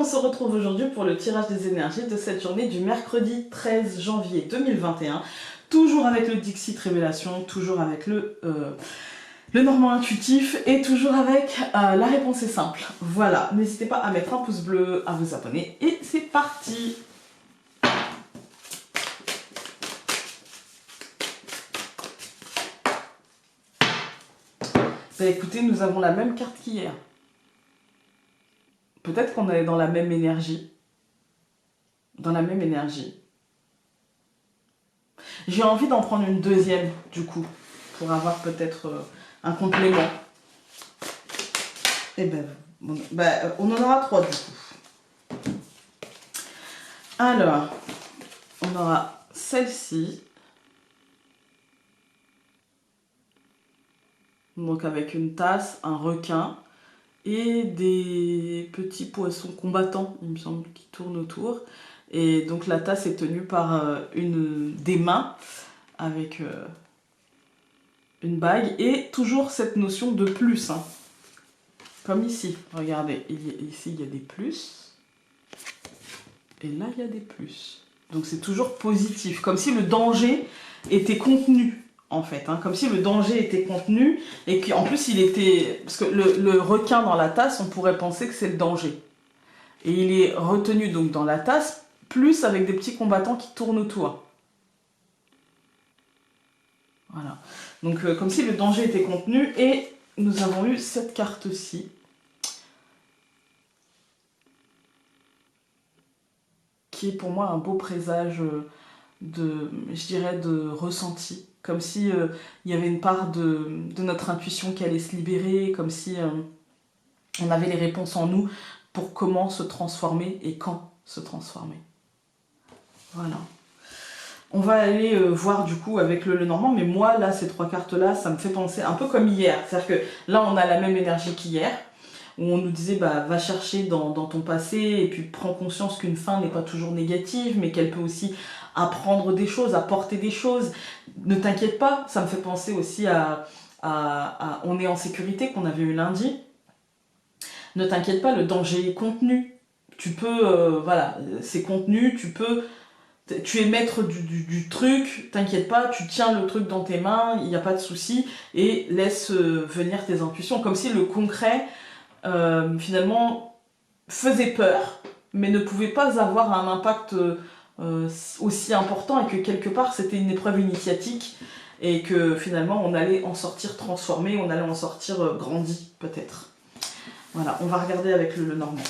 se retrouve aujourd'hui pour le tirage des énergies de cette journée du mercredi 13 janvier 2021. Toujours avec le Dixit Révélation, toujours avec le Normand Intuitif et toujours avec la réponse est simple. Voilà, n'hésitez pas à mettre un pouce bleu, à vous abonner et c'est parti. Bah écoutez, nous avons la même carte qu'hier. Peut-être qu'on est dans la même énergie. Dans la même énergie. J'ai envie d'en prendre une deuxième, du coup, pour avoir peut-être un complément. Et ben, on en aura 3 du coup. Alors, on aura celle-ci. Donc avec une tasse, un requin et des petits poissons combattants, il me semble, qui tournent autour. Et donc la tasse est tenue par des mains avec une bague et toujours cette notion de plus. Hein. Comme ici, regardez, ici il y a des plus et là il y a des plus. Donc c'est toujours positif, comme si le danger était contenu. En fait, hein, comme si le danger était contenu et qu'en plus il était... Parce que le requin dans la tasse, on pourrait penser que c'est le danger. Et il est retenu donc dans la tasse, plus avec des petits combattants qui tournent autour. Voilà. Donc comme si le danger était contenu et nous avons eu cette carte-ci. Qui est pour moi un beau présage je dirais, de ressenti. Comme si il y avait une part de notre intuition qui allait se libérer, comme si on avait les réponses en nous pour comment se transformer et quand se transformer. Voilà. On va aller voir du coup avec le Normand, mais moi là, ces 3 cartes-là, ça me fait penser un peu comme hier. C'est-à-dire que là, on a la même énergie qu'hier, où on nous disait bah, va chercher dans ton passé et puis prends conscience qu'une fin n'est pas toujours négative, mais qu'elle peut aussi apprendre des choses, apporter des choses. Ne t'inquiète pas, ça me fait penser aussi à On est en sécurité qu'on avait eu lundi. Ne t'inquiète pas, le danger est contenu. Tu peux, voilà, c'est contenu, tu es maître du truc, t'inquiète pas, tu tiens le truc dans tes mains, il n'y a pas de souci, et laisse venir tes intuitions. Comme si le concret, finalement, faisait peur, mais ne pouvait pas avoir un impact aussi important, et que quelque part, c'était une épreuve initiatique, et que finalement, on allait en sortir transformé, on allait en sortir grandi, peut-être. Voilà, on va regarder avec le Normand.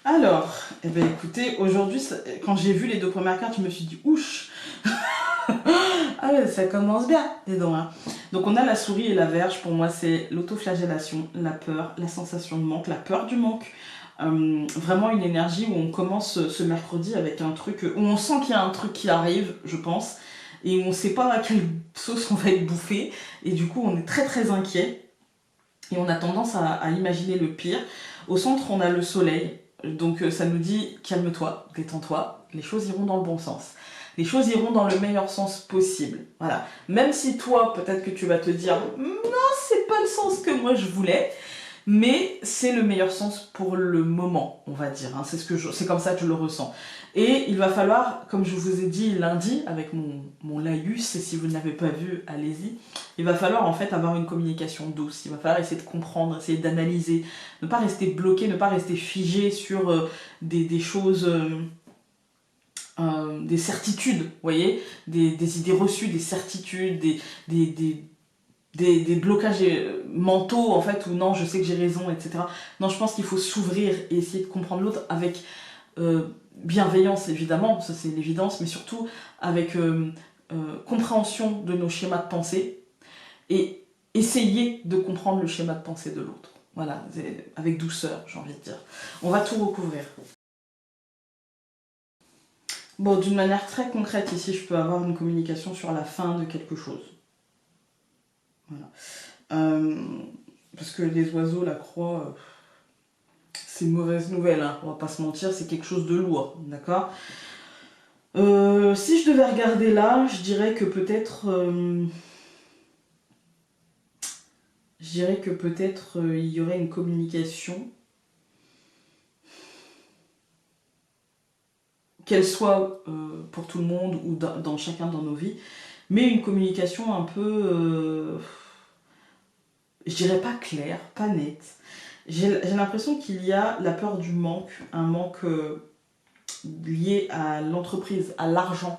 Alors, eh bien écoutez, aujourd'hui, quand j'ai vu les 2 premières cartes, je me suis dit, ouch. Ah ouais, ça commence bien, dis donc. Hein. Donc on a la souris et la verge, pour moi c'est l'autoflagellation, la peur, la sensation de manque, la peur du manque. Vraiment une énergie où on commence ce mercredi avec un truc, où on sent qu'il y a un truc qui arrive, je pense, et où on ne sait pas à quelle sauce on va être bouffé, et du coup on est très très inquiet, et on a tendance à imaginer le pire. Au centre on a le soleil, donc ça nous dit calme-toi, détends-toi, les choses iront dans le bon sens. Les choses iront dans le meilleur sens possible. Voilà. Même si toi, peut-être que tu vas te dire non, c'est pas le sens que moi je voulais, mais c'est le meilleur sens pour le moment, on va dire. Hein. C'est comme ça que je le ressens. Et il va falloir, comme je vous ai dit lundi, avec mon laïus, et si vous ne l'avez pas vu, allez-y, il va falloir en fait avoir une communication douce. Il va falloir essayer de comprendre, essayer d'analyser, ne pas rester bloqué, ne pas rester figé sur des choses... des certitudes, vous voyez, des idées reçues, des certitudes, des blocages mentaux, en fait, où non, je sais que j'ai raison, etc. Non, je pense qu'il faut s'ouvrir et essayer de comprendre l'autre avec bienveillance, évidemment, ça c'est l'évidence, mais surtout avec compréhension de nos schémas de pensée et essayer de comprendre le schéma de pensée de l'autre. Voilà, avec douceur, j'ai envie de dire. On va tout recouvrir. Bon, d'une manière très concrète, ici, je peux avoir une communication sur la fin de quelque chose. Voilà. Parce que les oiseaux, la croix, c'est une mauvaise nouvelle, hein, on va pas se mentir, c'est quelque chose de lourd, d'accord. Si je devais regarder là, je dirais que peut-être... il y aurait une communication qu'elle soit pour tout le monde ou dans chacun dans nos vies, mais une communication un peu, je dirais pas claire, pas nette. J'ai l'impression qu'il y a la peur du manque, un manque lié à l'entreprise, à l'argent.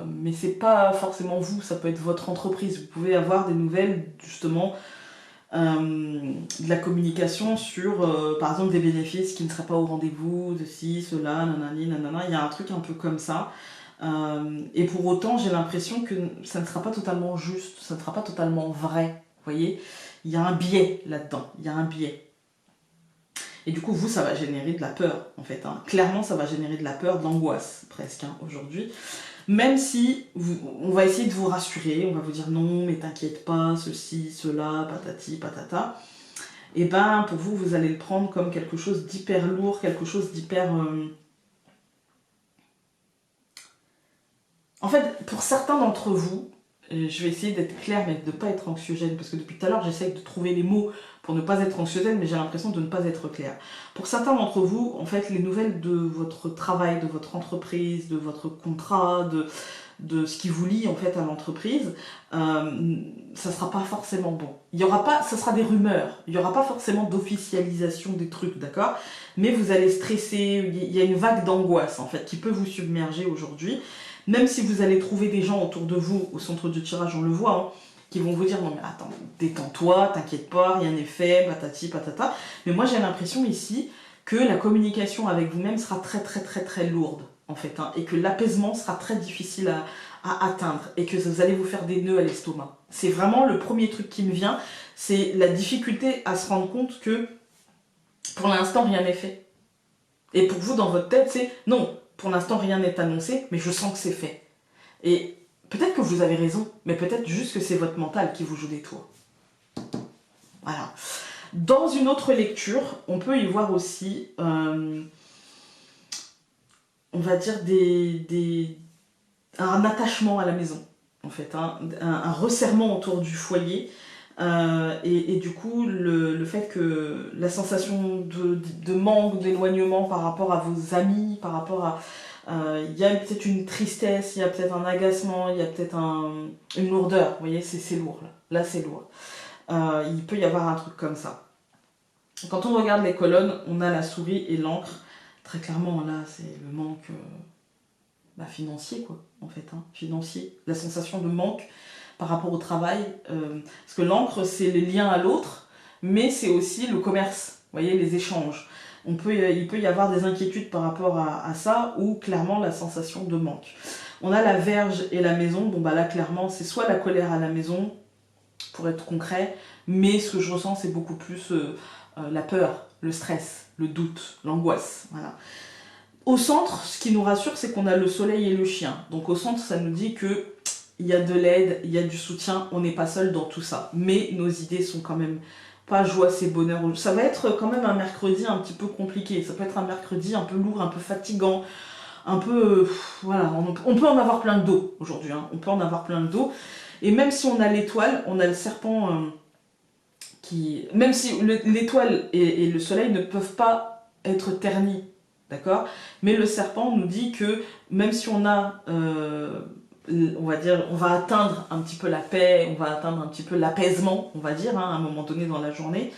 Mais c'est pas forcément vous, ça peut être votre entreprise. Vous pouvez avoir des nouvelles justement de la communication sur par exemple des bénéfices qui ne seraient pas au rendez-vous, de ci, cela, nanani, nanana. Il y a un truc un peu comme ça. Et pour autant, j'ai l'impression que ça ne sera pas totalement juste, ça ne sera pas totalement vrai. Vous voyez, il y a un biais là-dedans, il y a un biais. Et du coup, vous, ça va générer de la peur, en fait. Hein. Clairement, ça va générer de la peur, de l'angoisse, presque, hein, aujourd'hui. Même si on va essayer de vous rassurer, on va vous dire non, mais t'inquiète pas, ceci, cela, patati, patata. Et ben, pour vous, vous allez le prendre comme quelque chose d'hyper lourd, quelque chose d'hyper... En fait, pour certains d'entre vous, je vais essayer d'être claire, mais de ne pas être anxiogène, parce que depuis tout à l'heure, j'essaie de trouver les mots pour ne pas être anxiogène, mais j'ai l'impression de ne pas être claire. Pour certains d'entre vous, en fait, les nouvelles de votre travail, de votre entreprise, de votre contrat, de ce qui vous lie en fait à l'entreprise, ça sera pas forcément bon. Il y aura pas, ça sera des rumeurs. Il y aura pas forcément d'officialisation des trucs, d'accord? Mais vous allez stresser. Il y a une vague d'angoisse en fait qui peut vous submerger aujourd'hui. Même si vous allez trouver des gens autour de vous, au centre du tirage, on le voit, hein, qui vont vous dire non mais attends, détends-toi, t'inquiète pas, rien n'est fait, patati patata. Mais moi j'ai l'impression ici que la communication avec vous-même sera très très très très lourde en fait, hein, et que l'apaisement sera très difficile à atteindre et que vous allez vous faire des nœuds à l'estomac. C'est vraiment le premier truc qui me vient, c'est la difficulté à se rendre compte que pour l'instant rien n'est fait. Et pour vous dans votre tête c'est non, pour l'instant rien n'est annoncé, mais je sens que c'est fait. Et peut-être que vous avez raison, mais peut-être juste que c'est votre mental qui vous joue des tours. Voilà. Dans une autre lecture, on peut y voir aussi, on va dire, un attachement à la maison, en fait, hein, un resserrement autour du foyer. Et du coup, le fait que la sensation de manque, d'éloignement par rapport à vos amis, par rapport à... il y a peut-être une tristesse, il y a peut-être un agacement, il y a peut-être une lourdeur. Vous voyez, c'est lourd là. Là, c'est lourd. Il peut y avoir un truc comme ça. Quand on regarde les colonnes, on a la souris et l'encre. Très clairement, là, c'est le manque financier, quoi, en fait. Hein, financier. La sensation de manque par rapport au travail. Parce que l'encre, c'est les liens à l'autre, mais c'est aussi le commerce. Vous voyez, les échanges. Il peut y avoir des inquiétudes par rapport à ça, ou clairement la sensation de manque. On a la verge et la maison. Bon, bah là, clairement, c'est soit la colère à la maison, pour être concret, mais ce que je ressens, c'est beaucoup plus la peur, le stress, le doute, l'angoisse. Voilà. Au centre, ce qui nous rassure, c'est qu'on a le soleil et le chien. Donc au centre, ça nous dit que il y a de l'aide, il y a du soutien, on n'est pas seul dans tout ça. Mais nos idées sont quand même pas joie, c'est bonheur. Ça va être quand même un mercredi un petit peu compliqué. Ça peut être un mercredi un peu lourd, un peu fatigant, un peu... voilà, on peut en avoir plein de dos aujourd'hui. Hein. On peut en avoir plein de dos. Et même si on a l'étoile, on a le serpent qui... Même si l'étoile et le soleil ne peuvent pas être ternis, d'accord? Mais le serpent nous dit que même si on a... on va dire, on va atteindre un petit peu la paix, on va atteindre un petit peu l'apaisement, on va dire, hein, à un moment donné dans la journée.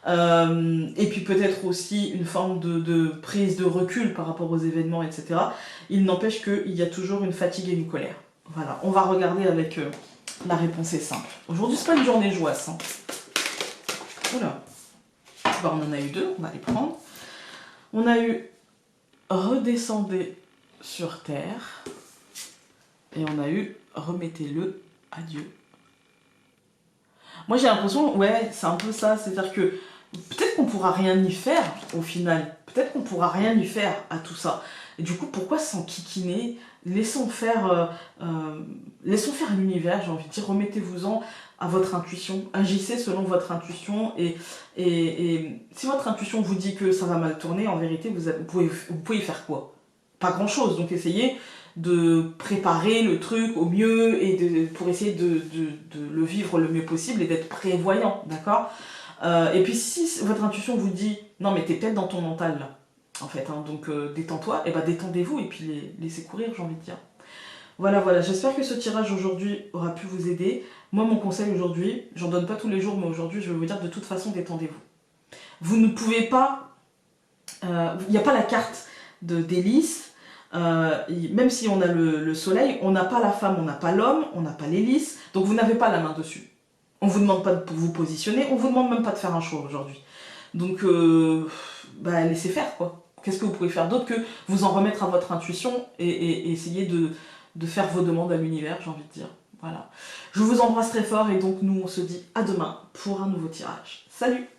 Et puis peut-être aussi une forme de prise de recul par rapport aux événements, etc. Il n'empêche qu'il y a toujours une fatigue et une colère. Voilà, on va regarder avec... la réponse est simple. Aujourd'hui, c'est pas une journée jouasse. Hein. Oula. Bah, on en a eu deux, on va les prendre. On a eu redescendez sur terre. Et on a eu remettez-le à Dieu. Moi, j'ai l'impression, ouais, c'est un peu ça. C'est-à-dire que peut-être qu'on pourra rien y faire au final. Peut-être qu'on pourra rien y faire à tout ça. Et du coup, pourquoi s'enquiquiner? Laissons faire l'univers, j'ai envie de dire, remettez-vous-en à votre intuition, agissez selon votre intuition et si votre intuition vous dit que ça va mal tourner, en vérité, vous pouvez y faire quoi? Pas grand-chose, donc essayez de préparer le truc au mieux et pour essayer de le vivre le mieux possible et d'être prévoyant, d'accord? Et puis si votre intuition vous dit, non mais t'es peut-être dans ton mental là, en fait, hein. Donc détends-toi, et bah détendez-vous, et puis laissez courir, j'ai envie de dire. Voilà, voilà, j'espère que ce tirage aujourd'hui aura pu vous aider. Moi, mon conseil aujourd'hui, j'en donne pas tous les jours, mais aujourd'hui, je vais vous dire, de toute façon, détendez-vous. Vous ne pouvez pas... Il n'y a pas la carte de d'hélice. Même si on a le soleil, on n'a pas la femme, on n'a pas l'homme, on n'a pas l'hélice, donc vous n'avez pas la main dessus. On vous demande pas de vous positionner, on vous demande même pas de faire un choix aujourd'hui. Donc, bah, laissez faire, quoi. Qu'est-ce que vous pouvez faire d'autre que vous en remettre à votre intuition et essayer de faire vos demandes à l'univers, j'ai envie de dire. Voilà. Je vous embrasse très fort et donc nous, on se dit à demain pour un nouveau tirage. Salut!